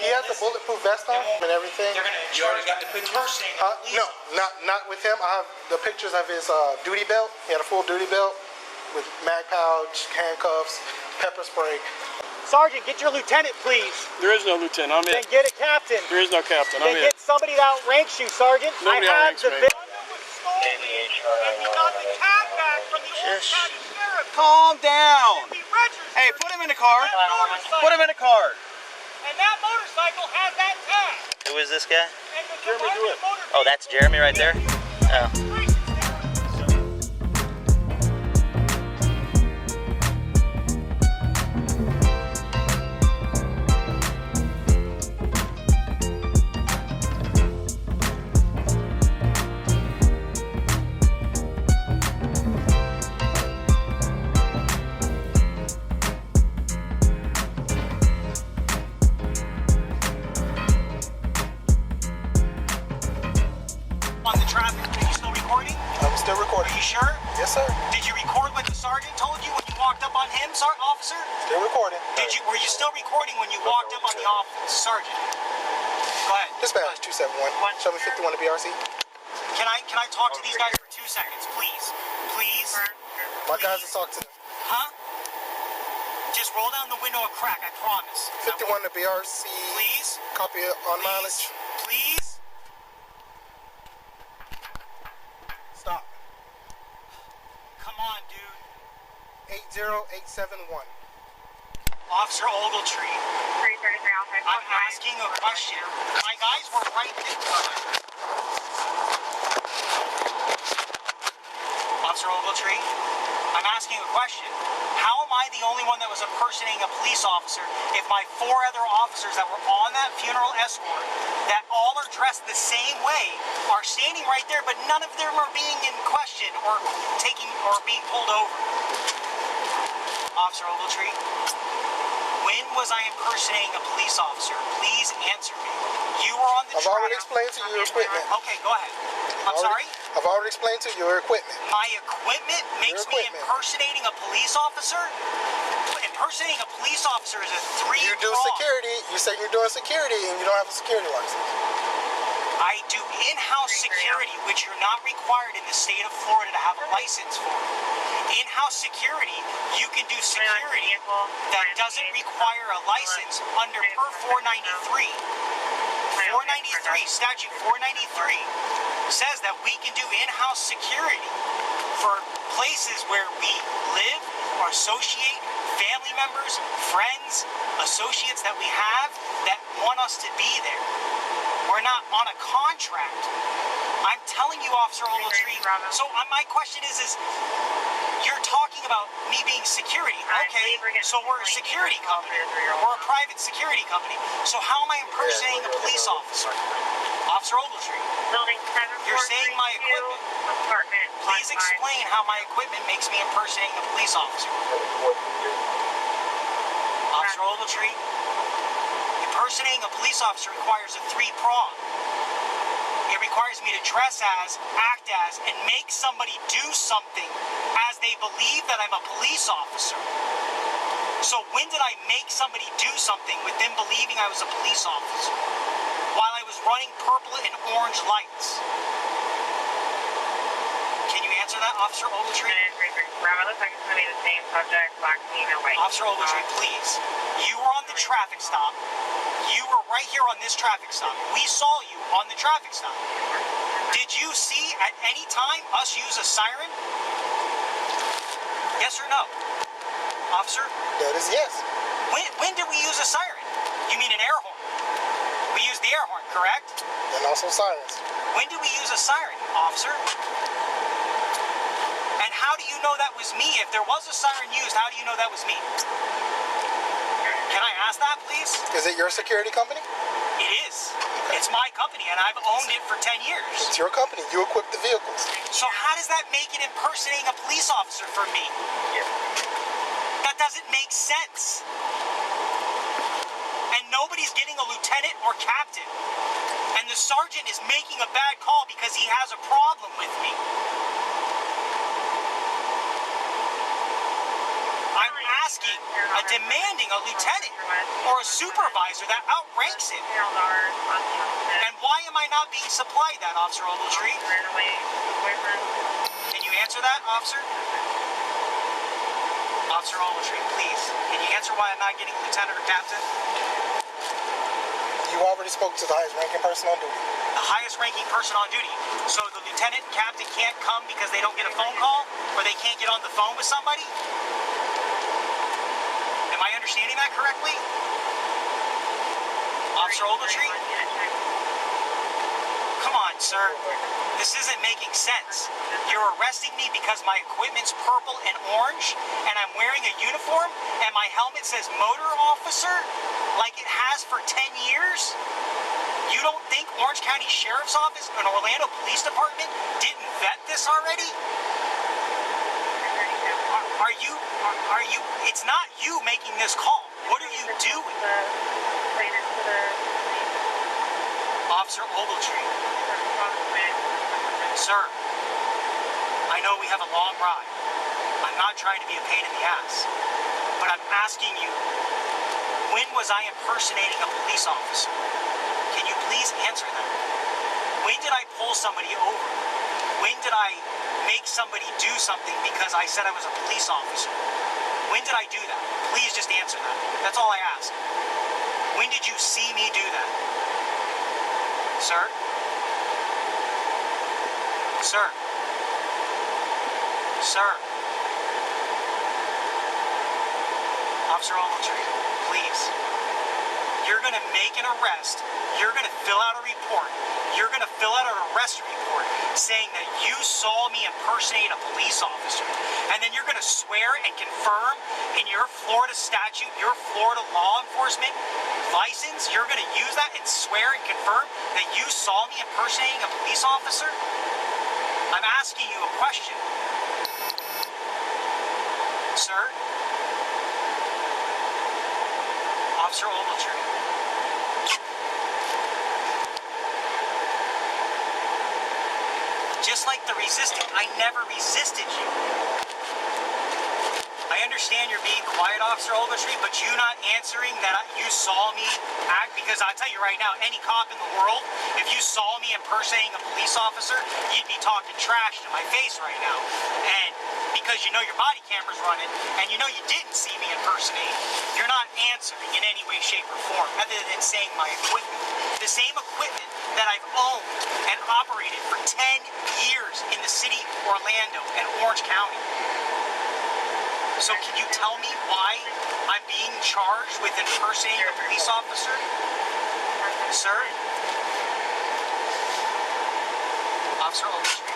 He has a bulletproof vest on and everything. You already got the pictures? No, not with him. I have the pictures of his duty belt. He had a full duty belt with mag pouch, handcuffs, pepper spray. Sergeant, get your lieutenant, please. There is no lieutenant. I'm in. Then get a captain. There is no captain. I'm then in. Get somebody that outranks you, Sergeant. Nobody I have outranks the me. and we got the cab back from the old county sheriff. Calm down. Hey, put him in the car. Put him in the car. And that motorcycle has that tag. Who is this guy? Jeremy Dewitte. Oh, that's Jeremy right there? Oh. On the traffic, are you still recording? I'm still recording. Are you sure? Yes, sir. Did you record what the sergeant told you when you walked up on him, officer? Still recording. Were you still recording when you walked up on the sergeant? Go ahead. Dispatch 271. Show me 51 to BRC. Can I talk to these guys for 2 seconds, please? Please? My guys will talk to them. Huh? Just roll down the window a crack, I promise. 51 to BRC. Please? Copy on mileage. Please? Stop. Come on, dude. 80871. Officer Ogletree. I'm asking a question. My guys were right there. Officer Ogletree, I'm asking a question. How am I the only one that was impersonating a police officer if my 4 other officers that were on that funeral escort, that all are dressed the same way, are standing right there, but none of them are being in question or being pulled over? Officer Ogletree, when was I impersonating a police officer? Please answer me. You were on the I've already explained to you your equipment. Okay, go ahead. I'm sorry? I've already explained to you your equipment. My equipment makes me impersonating a police officer? Impersonating a police officer is a 3-prong. You do security. You say you're doing security and you don't have a security license. I do in-house security, which you're not required in the state of Florida to have a license for. In-house security, you can do security that doesn't require a license under per 493. 493, statute 493 says that we can do in-house security for places where we live or associate, family members, friends, associates that we have that want us to be there. We're not on a contract. I'm telling you, Officer Ogletree. So my question is you're talking about me being security. Okay, so we're a security company. We're a private security company. So how am I impersonating a police officer? Officer Ogletree, you're saying my equipment. Please explain how my equipment makes me impersonating a police officer. Officer Ogletree, impersonating a police officer requires a 3-prong. It requires me to dress as, act as, and make somebody do something as they believe that I'm a police officer. So when did I make somebody do something with them believing I was a police officer while I was running purple and orange lights? Can you answer that, Officer Ogletree? Officer Ogletree, please. You were on the traffic stop. You were right here on this traffic stop. We saw you on the traffic stop. Did you see at any time us use a siren? Yes or no? Officer? That is yes. When did we use a siren? You mean an air horn? We used the air horn, correct? And also sirens. When did we use a siren, officer? And how do you know that was me? If there was a siren used, how do you know that was me? Can I ask that, please? Is it your security company? It is. It's my company, and I've owned it for 10 years. It's your company. You equip the vehicles. So how does that make it impersonating a police officer for me? That doesn't make sense. And nobody's getting a lieutenant or captain. And the sergeant is making a bad call because he has a problem with me. I'm asking, demanding a lieutenant or a supervisor that ranks it. And why am I not being supplied that, Officer Ogletree? Can you answer that, Officer? Officer Ogletree, please. Can you answer why I'm not getting lieutenant or captain? You already spoke to the highest ranking person on duty. The highest ranking person on duty. So the lieutenant and captain can't come because they don't get a phone call, or they can't get on the phone with somebody? Am I understanding that correctly? Officer Ogletree? Come on, sir. This isn't making sense. You're arresting me because my equipment's purple and orange, and I'm wearing a uniform, and my helmet says motor officer, like it has for 10 years? You don't think Orange County Sheriff's Office and Orlando Police Department didn't vet this already? Are you, it's not you making this call. What are you doing? Officer Ogletree. Sir, I know we have a long ride. I'm not trying to be a pain in the ass, but I'm asking you, when was I impersonating a police officer? Can you please answer that? When did I pull somebody over? When did I make somebody do something because I said I was a police officer? When did I do that? Please just answer that. That's all I ask. When did you see me do that? Sir? Sir? Sir? Officer Ogletree, please. You're going to make an arrest. You're going to fill out a report. You're going to fill out an arrest report saying that you saw me impersonate a police officer. And then you're going to swear and confirm in your Florida statute, your Florida law enforcement license, you're going to use that and swear and confirm that you saw me impersonating a police officer? I'm asking you a question. Sir? Officer Ogletree. Just like the resisting, I never resisted you. I understand you're being quiet, Officer Ogletree, but you not answering that you saw me act, because I'll tell you right now, any cop in the world, if you saw me impersonating a police officer, you'd be talking trash to my face right now. And because you know your body camera's running, and you know you didn't see me impersonate, you're not answering in any way, shape, or form, other than saying my equipment. The same equipment that I've owned and operated for 10 years in the city of Orlando and Orange County. So can you tell me why I'm being charged with impersonating a police officer? Sir? Officer Ogletree.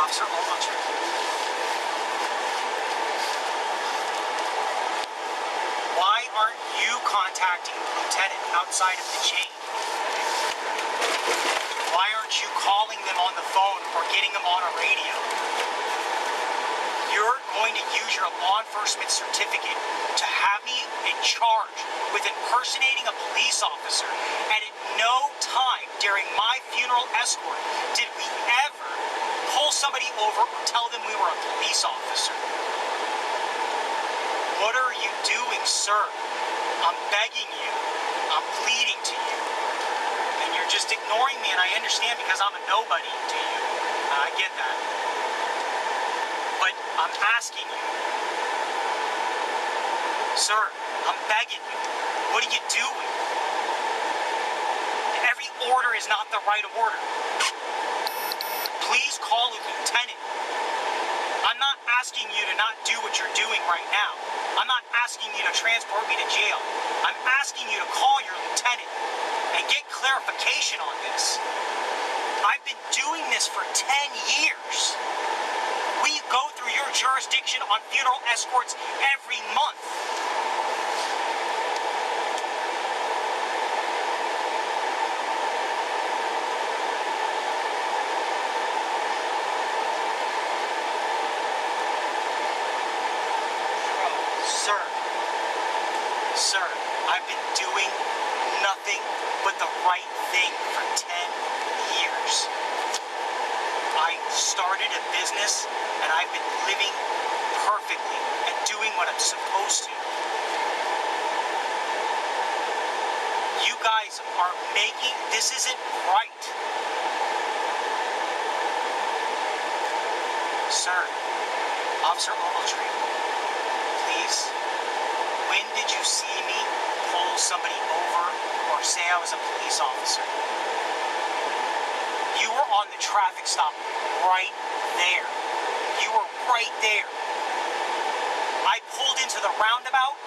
Officer Ogletree. Why aren't you contacting the lieutenant outside of the chain? Why aren't you calling them on the phone or getting them on a radio? You're going to use your law enforcement certificate to have me in charge with impersonating a police officer, and at no time during my funeral escort did we ever pull somebody over or tell them we were a police officer. What are you doing, sir? I'm begging you. I'm pleading to you. And you're just ignoring me, and I understand because I'm a nobody to you. I get that. But I'm asking you. Sir, I'm begging you. What are you doing? Every order is not the right order. Please call a lieutenant. I'm not asking you to not do what you're doing right now. I'm not asking you to transport me to jail. I'm asking you to call your lieutenant and get clarification on this. I've been doing this for 10 years. We go through your jurisdiction on funeral escorts every month. Sir, I've been doing nothing but the right thing for 10 years. I started a business and I've been living perfectly and doing what I'm supposed to. You guys are making, this isn't right. Sir, Officer Ogletree, please, when did you see me pull somebody over or say I was a police officer? You were on the traffic stop right there. You were right there. I pulled into the roundabout,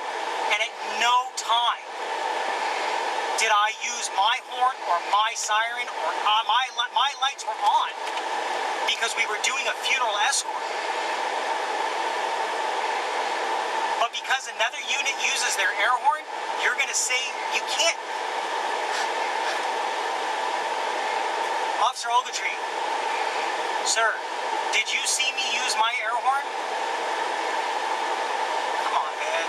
and at no time did I use my horn or my siren or my lights were on because we were doing a funeral escort. But because another unit uses their air horn, you're going to say you can't. Officer Ogletree, sir, did you see me use my air horn? Come on, man.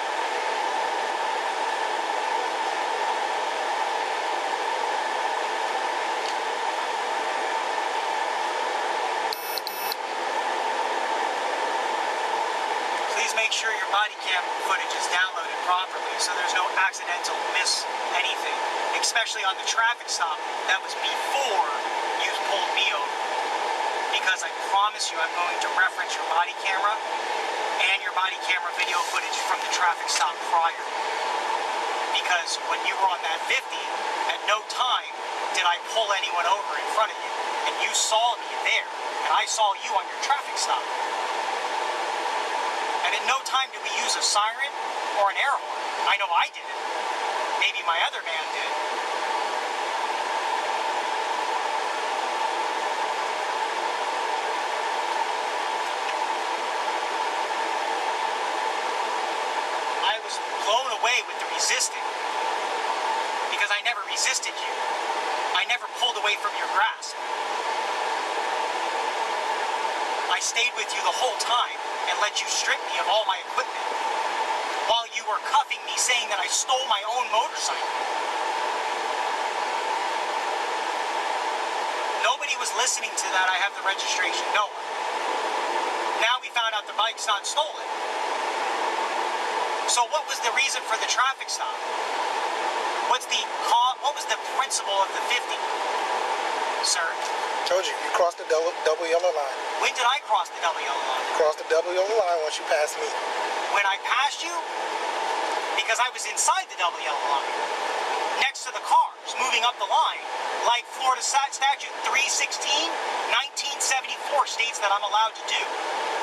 Please make sure your body cam footage is downloaded properly so there's no accidental miss anything, especially on the traffic stop. That was before you pulled me over. Because I promise you I'm going to reference your body camera and your body camera video footage from the traffic stop prior. Because when you were on that 50, at no time did I pull anyone over in front of you. And you saw me there, and I saw you on your traffic stop. And at no time did we use a siren or an air horn. I know I didn't. Maybe my other man did. I was blown away with the resisting because I never resisted you. I never pulled away from your grasp. I stayed with you the whole time and let you strip me of all my equipment while you were cuffing me saying that I stole my own motorcycle. Nobody was listening to that. I have the registration. No one. Now we found out the bike's not stolen. So what was the reason for the traffic stop? What was the principle of the 50? Sir? Told you, you crossed the double yellow line. When did I cross the double yellow line? You crossed the double yellow line once you passed me. When I passed you? Because I was inside the double yellow line, next to the cars, moving up the line, like Florida Statute 316, 1974 states that I'm allowed to do,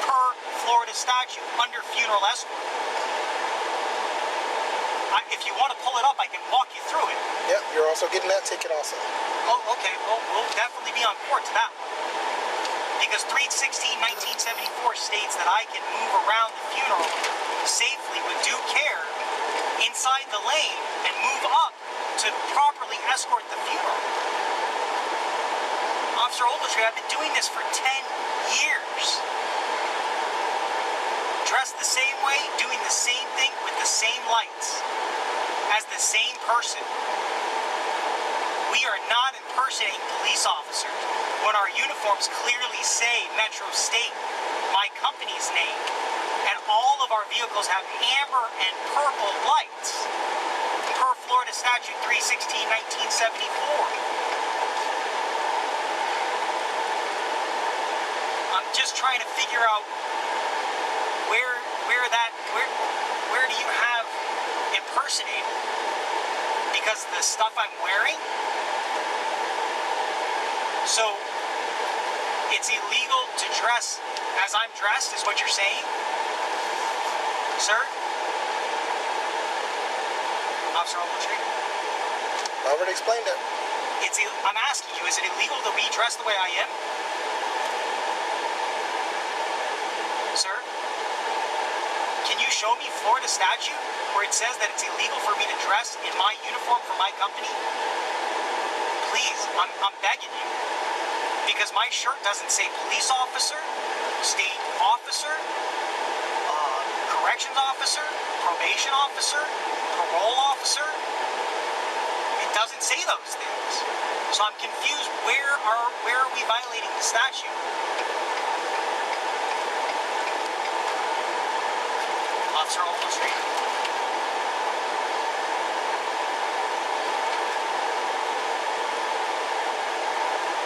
per Florida statute, under funeral escort. If you want to pull it up, I can walk you through it. Yep, you're also getting that ticket also. Oh, okay, well, we'll definitely be on board to that one. Because 316, 1974 states that I can move around the funeral safely with due care inside the lane and move up to properly escort the funeral. Officer Ogletree, I've been doing this for 10 years. Dressed the same way, doing the same thing with the same lights, as the same person. We are not impersonating police officers when our uniforms clearly say Metro State, my company's name, and all of our vehicles have amber and purple lights, per Florida Statute 316, 1974. I'm just trying to figure out where do you have impersonated? Because the stuff I'm wearing? So it's illegal to dress as I'm dressed, is what you're saying? Sir? Officer Ogletree? I already explained that. I'm asking you, is it illegal to be dressed the way I am? Sir? Can you show me Florida statute where it says that it's illegal for me to dress in my uniform for my company? Please, I'm begging you. Because my shirt doesn't say police officer, state officer, corrections officer, probation officer, parole officer. It doesn't say those things. So I'm confused. Where are we violating the statute? Officer Ogletree.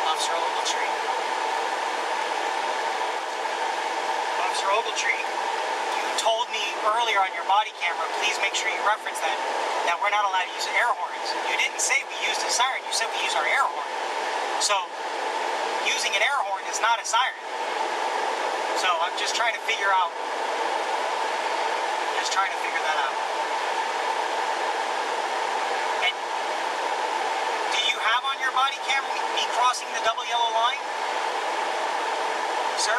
Officer Ogletree. Officer Ogletree, you told me earlier on your body camera, please make sure you reference that we're not allowed to use air horns. You didn't say we used a siren, you said we use our air horn. So, using an air horn is not a siren. So, I'm just trying to figure out, that out. And do you have on your body camera me crossing the double yellow line? Sir?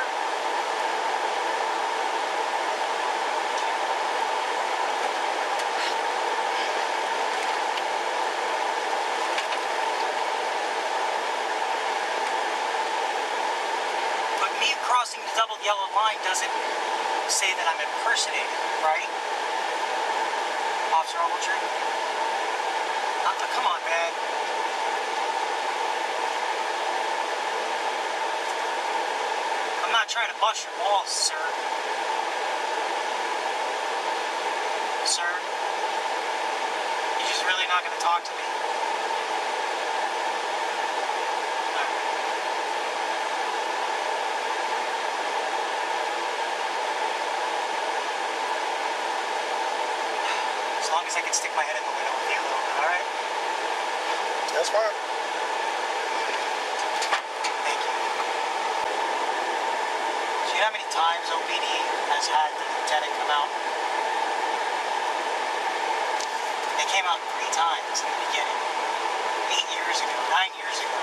But me crossing the double yellow line doesn't say that I'm impersonating, right? Officer Ogletree? Come on, man. I'm not trying to bust your balls, sir. Sir? You're just really not going to talk to me? As long as I can stick my head in the window with you a little bit, alright? That's fine. Thank you. Do you know how many times OPD has had the lieutenant come out? They came out 3 times in the beginning. 8 years ago, 9 years ago.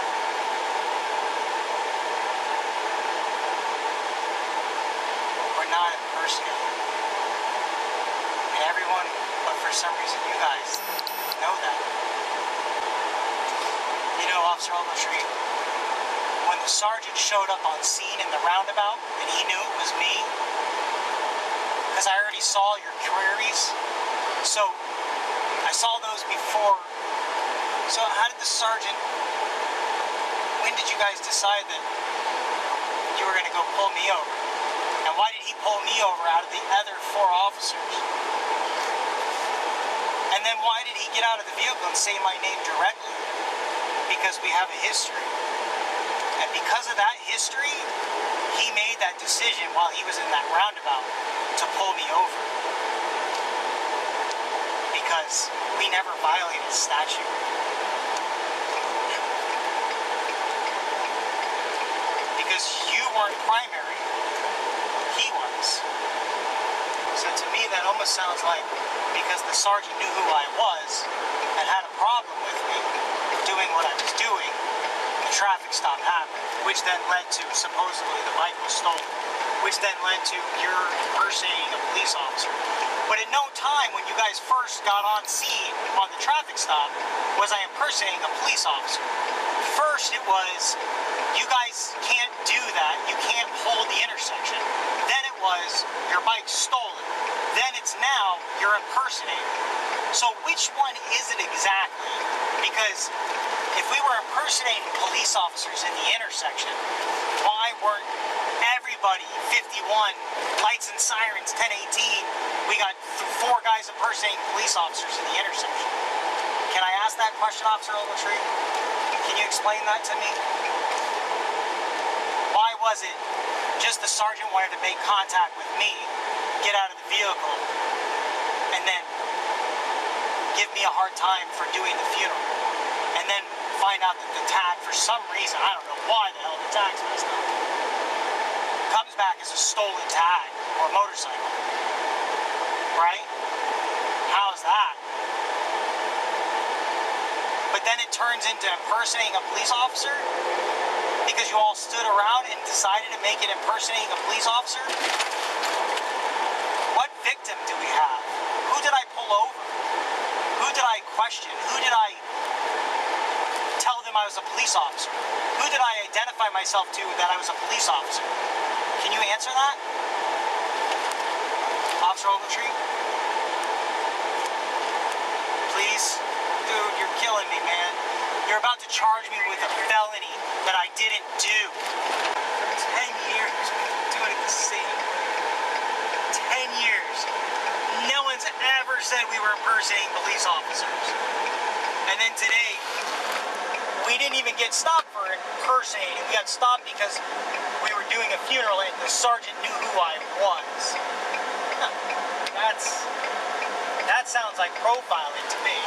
We're not impersonating. And everyone, but for some reason you guys know that. You know, Officer Ogletree, when the sergeant showed up on scene in the roundabout and he knew it was me, because I already saw your queries, so I saw those before. So how did the sergeant, when did you guys decide that you were going to go pull me over? And why did he pull me over out of the other 4 officers? And then why did he get out of the vehicle and say my name directly? Because we have a history. And because of that history, he made that decision while he was in that roundabout to pull me over. Because we never violated statute. Because you weren't primary, he was. So to me that almost sounds like because the sergeant knew who I was and had a problem with me doing what I was doing, the traffic stop happened, which then led to supposedly the bike was stolen, which then led to your impersonating a police officer. But at no time when you guys first got on scene on the traffic stop was I impersonating a police officer. First it was, you guys can't do that, you can't hold the intersection. Then it was, your bike's stolen. Then it's now, you're impersonating. So which one is it exactly? Because if we were impersonating police officers in the intersection, why weren't everybody, 51, lights and sirens, 1018, we got 4 guys impersonating police officers in the intersection? Can I ask that question, Officer Ogletree? Can you explain that to me? Why was it just the sergeant wanted to make contact with me, get out of the vehicle, and then give me a hard time for doing the funeral, and then find out that the tag, for some reason, I don't know why the hell the tag's messed up, comes back as a stolen tag or a motorcycle, right? How's that? But then it turns into impersonating a police officer because you all stood around and decided to make it impersonating a police officer? What victim do we have? Who did I pull over? Who did I question? Who did I tell them I was a police officer? Who did I identify myself to that I was a police officer? Can you answer that? Officer Ogletree? Please? Dude, you're killing me, man. You're about to charge me with a felony that I didn't do. For 10 years, doing it the same way. 10 years. said we were impersonating police officers. And then today, we didn't even get stopped for impersonating. We got stopped because we were doing a funeral and the sergeant knew who I was. That sounds like profiling to me.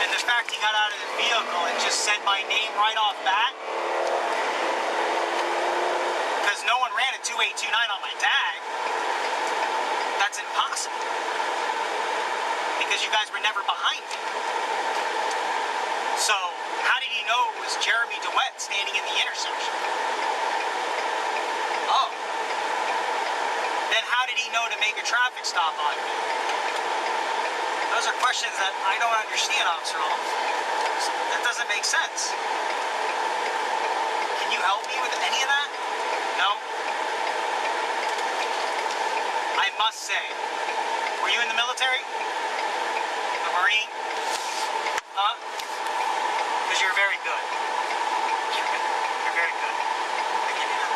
And the fact he got out of the vehicle and just said my name right off bat, because no one ran a 2829 on my tag. That's impossible. Because you guys were never behind me. So, how did he know it was Jeremy Dewitte standing in the intersection? Oh. Then how did he know to make a traffic stop on me? Those are questions that I don't understand, Officer Hall. That doesn't make sense. Can you help me with any of that? No? I must say, were you in the military? A Marine? Huh? Because you're very good. You're very good. I give you that.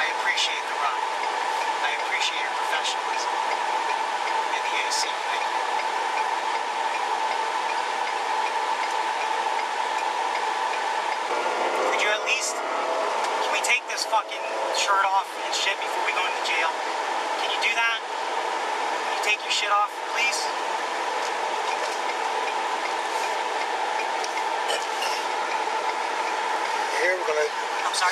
I appreciate the ride. I appreciate your professionalism. In the AC. Thank you. Could you at least, can we take this fucking shirt off and shit before we go into jail? Can you do that? Can you take your shit off, please? Here we're gonna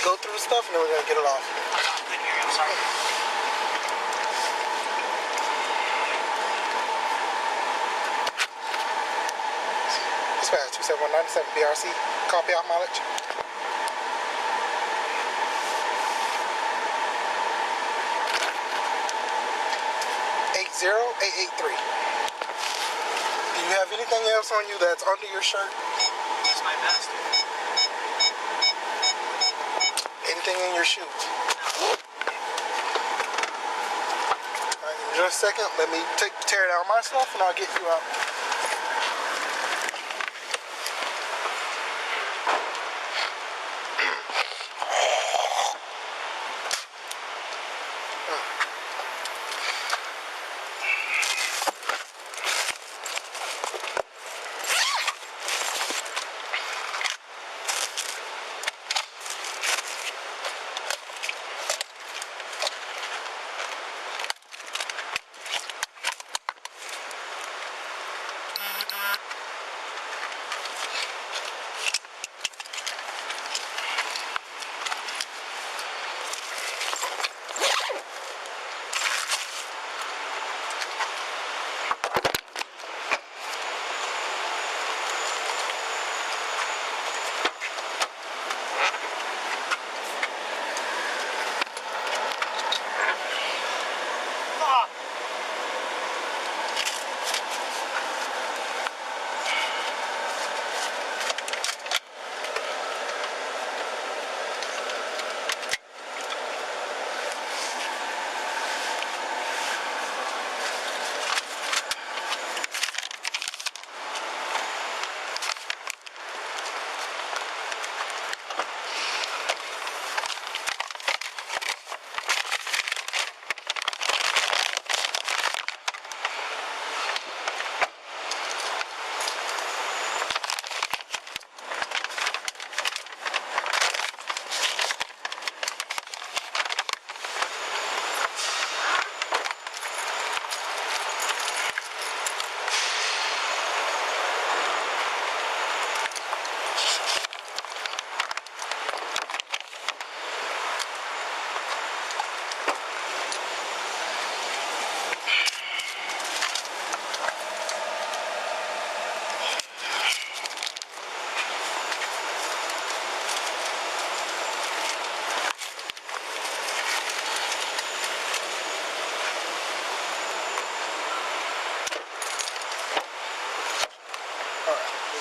go through the stuff and then we're gonna get it off. I couldn't hear you, I'm sorry. Dispatch 27197 BRC. Copy out mileage. 80883. Do you have anything else on you that's under your shirt? Just my vest. Anything in your shoes? Alright, in just a second, let me tear down my stuff and I'll get you out.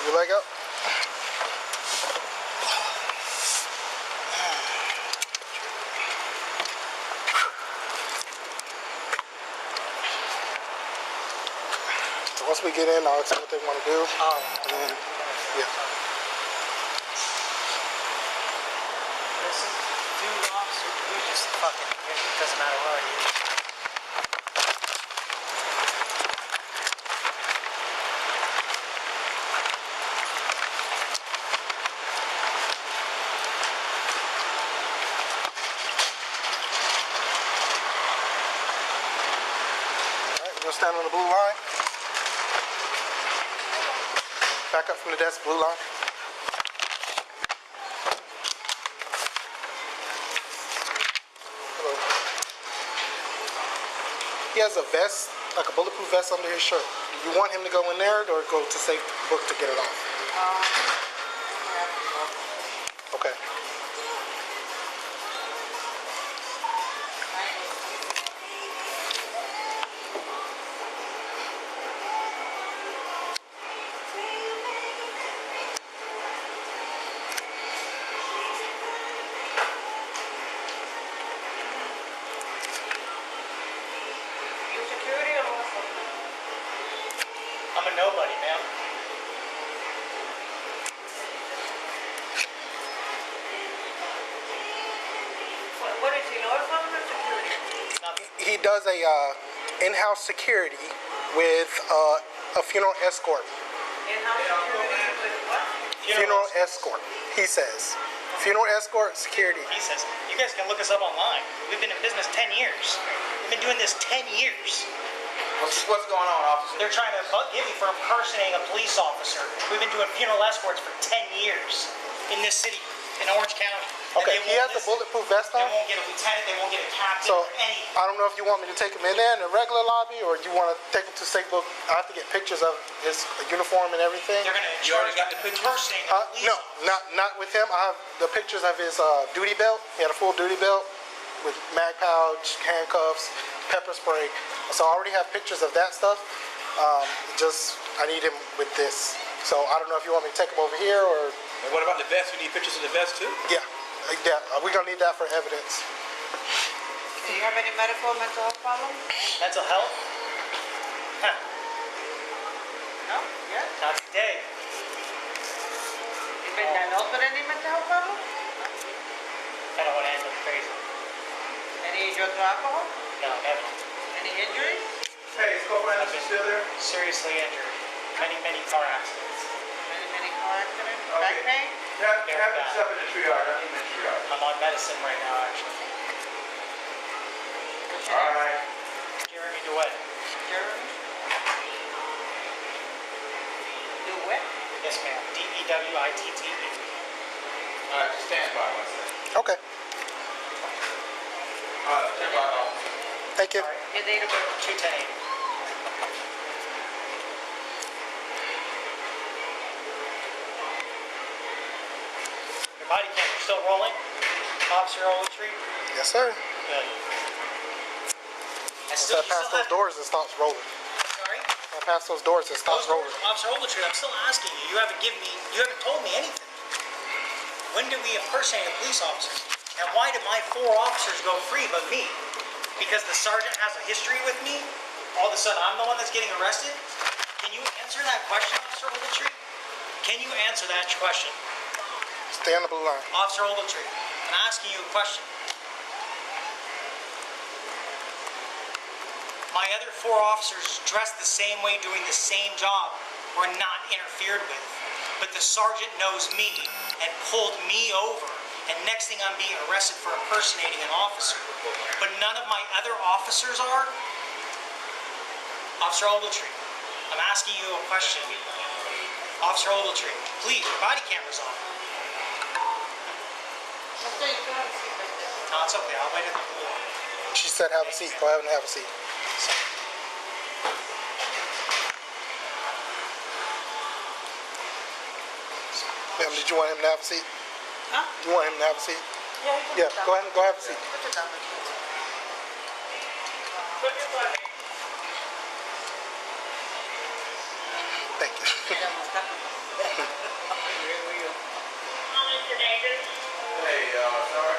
Your leg up. So once we get in, I'll explain what they want to do. And then, yeah. This is dude, officer, dude, just fucking, it doesn't matter where he is. You're gonna stand on the blue line. Back up from the desk, blue line. Hello. He has a vest, like a bulletproof vest under his shirt. Do you want him to go in there or go to safe book to get it off? Okay. I'm a nobody, ma'am. What is he, law enforcement or security? He does a in-house security with a funeral escort. In-house security with what? Funeral escort, he says. Funeral escort security. He says, you guys can look us up online. We've been in business 10 years. We've been doing this 10 years. What's going on, officer? They're trying to get me for impersonating a police officer. We've been doing funeral escorts for 10 years in this city, in Orange County. And Okay, they he won't has a listen. bulletproof vest They on. won't get a lieutenant, they won't get a captain So or anything. I don't know if you want me to take him in there in the regular lobby or you want to take him to safe book. I have to get pictures of his uniform and everything. They're gonna You already got the pictures? impersonating a police No, officer. not with him. I have the pictures of his duty belt. He had a full duty belt with mag pouch, handcuffs, pepper spray. So I already have pictures of that stuff. I need him with this. So I don't know if you want me to take him over here or And what about the vest? You need pictures of the vest too? yeah. We're gonna need that for evidence. Do you have any medical or mental health problems? Mental health? Huh, No? Yes? not today. You been diagnosed with any mental health problems? I don't want to end up crazy. Any drugs or alcohol? No, never. Any injuries? Hey, is Corporal Anderson still there? Seriously injured. Many car accidents. Many car accidents? Okay. Back pain? Have him step in the triage. I need him in the triage. I'm on medicine right now, actually. What's your name? Alright. Jeremy Dewitte. Jeremy? Dewitte? Yes, ma'am. Dewitte. Alright, just stand by one second. Okay. Stand by, officer. Thank you. Your date of birth? 210. Your body camera still rolling? Officer Ogletree? Yes, sir. Good. Once I pass those doors, it stops rolling. Sorry? I pass those doors, it stops rolling. Officer Ogletree, I'm still asking you. You haven't told me anything. When did we impersonate a police officer? And why did my 4 officers go free but me? Because the sergeant has a history with me? All of a sudden I'm the one that's getting arrested? Can you answer that question, Officer Ogletree? Can you answer that question? Stay on the blue line. Officer Ogletree, I'm asking you a question. My other 4 officers dressed the same way doing the same job were not interfered with. But the sergeant knows me and pulled me over. And next thing I'm being arrested for impersonating an officer. But none of my other officers are. Officer Ogletree, I'm asking you a question. Officer Ogletree, please, your body camera's on. Okay, you can have a seat right there. No, it's okay, I'll wait at the door. She said have a seat. Go ahead and have a seat. Ma'am, did you want him to have a seat? Huh? Do you want him to have a seat? Yeah, you can Yeah, sit down. go ahead and go have a seat. Put it down. Thank you. Hey, sorry.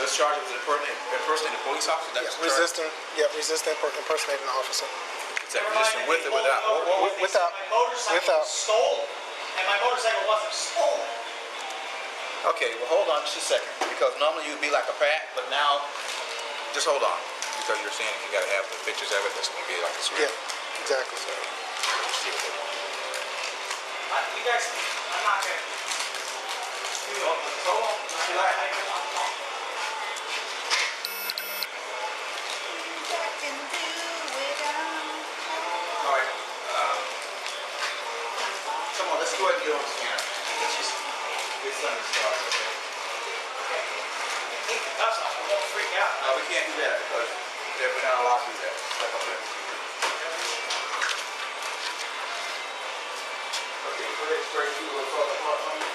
it's charged with impersonating a police officer? That's the charge? Resisting, impersonating an officer. Is that resisting with or without? Without. My motorcycle was stolen, and my motorcycle wasn't stolen. Okay, well, hold on just a second. Because normally you'd be like a pat, but now, just hold on. Because you're saying you gotta have the pictures of it, that's gonna be like a swear. Yeah, exactly. So, let's see what they want. You guys, I'm not gonna. Hold on, relax. All right. Come on, let's go ahead and get on the scanner. Let's just get something started, okay? Take the cuffs off, I won't freak out. No, we can't do that because we're not allowed to do that. Step up there. Okay, put it straight through the front on you.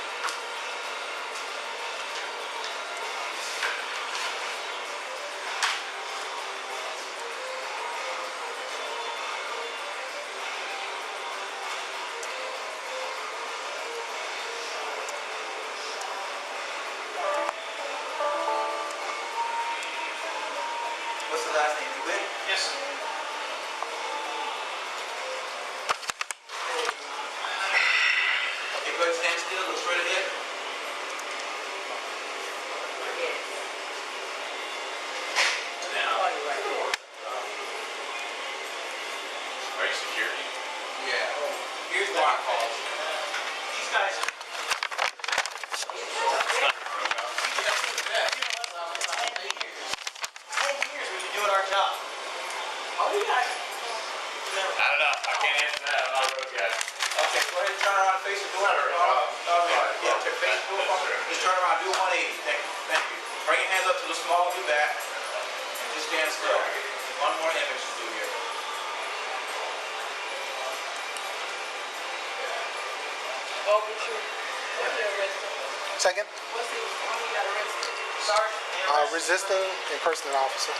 What's the last name? Dewitte? Yes, sir. Okay, go ahead and stand still, look straight ahead. Oh, you're right. Are you security? Yeah. Here's why I called you. These guys are. 10 years we've been doing our job. Oh, you guys. I don't know. I can't answer that. I'm not a road guy. Okay, go ahead and turn around and face the door. Yeah, face the door. Just turn around. Do a 180. Thank you. Thank you. Bring your hands up to the small of your back. And just stand still. One more image to do here. Ogletree. What's your arrested? Second, What's the, how you got arrested? Sergeant, resisting, impersonating an officer.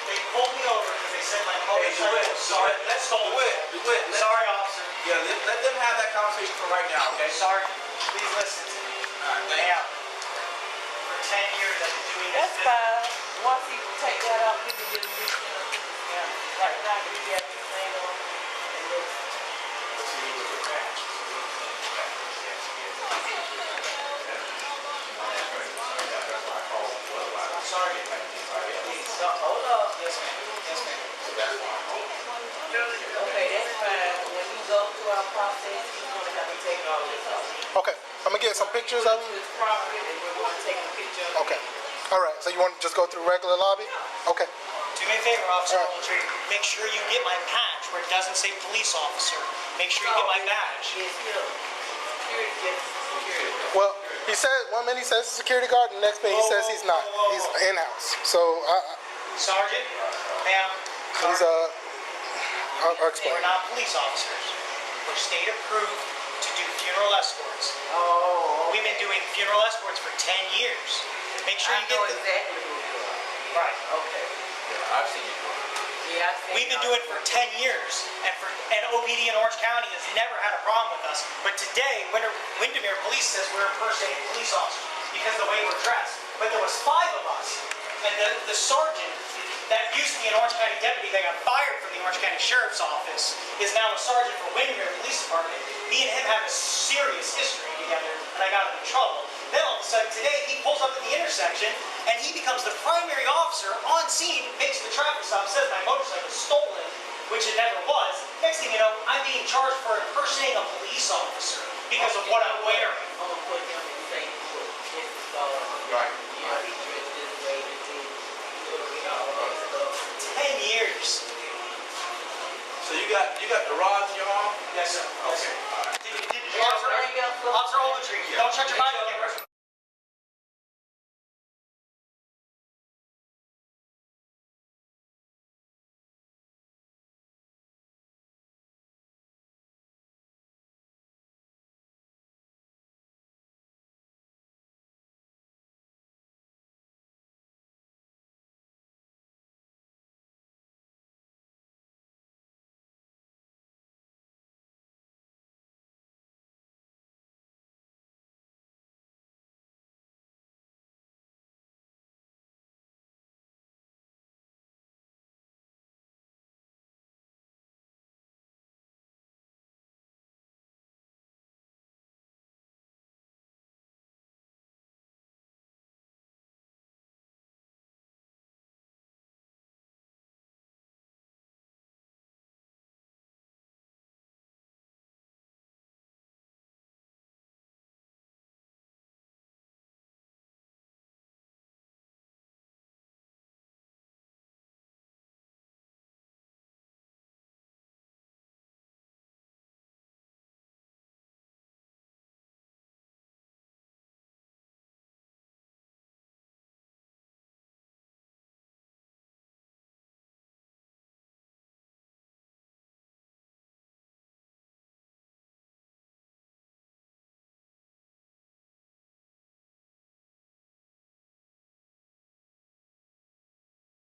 they pulled me over because they said my motorcycle was stolen. Dewitte. Sorry, officer. Yeah, let them have that conversation for right now, okay? Sergeant, please listen to me. All right, thank you. Now, for 10 years I've been doing this. That's fine. Once you take that off, you can just mix it up. Yeah. Right now, you got everything on. And look. Let's see who's your match. Sergeant, please. Hold up. Yes, ma'am. Yes, ma'am. Okay, that's fine. When you go through our process, you're gonna have to take all this off. Okay, I'm gonna get some pictures of him. This property, and we're gonna take a picture of it. Okay. All right. So you want to just go through regular lobby? Okay. Do me a favor, Officer Ogletree. Make sure you get my patch where it doesn't say police officer. Make sure you get my badge. It's here. Security, yes, security. Well, he said 1 minute he says he's a security guard, and the next minute he says he's not. He's in-house. So Sergeant, ma'am, he's I'll explain. we're not police officers. We're state approved to do funeral escorts. Oh, We've been doing funeral escorts for 10 years. Make sure I you get know the exactly who you are. right. Okay. I've seen you. Yeah, I see. We've been doing it for 10 years, and OPD in Orange County has never had a problem with us. But today, Windermere Police says we're impersonating police officers because of the way we're dressed. But there was 5 of us, and the sergeant that used to be an Orange County deputy that got fired from the Orange County Sheriff's Office is now a sergeant for Windermere Police Department. Me and him have a serious history together, and I got him in trouble. Then all of a sudden today, he pulls up at the intersection, and he becomes the primary officer on scene, makes the traffic stop, says my motorcycle was stolen, which it never was. Next thing you know, I'm being charged for impersonating a police officer because of what I'm wearing. I'm gonna put him in the same book. This is all. Right. Yeah, he dressed this way. This is. You know, all that stuff. 10 years. So you got the rods in your arm? Yes, sir. Yes, sir. All right. Officer Ogletree, don't shut your mouth.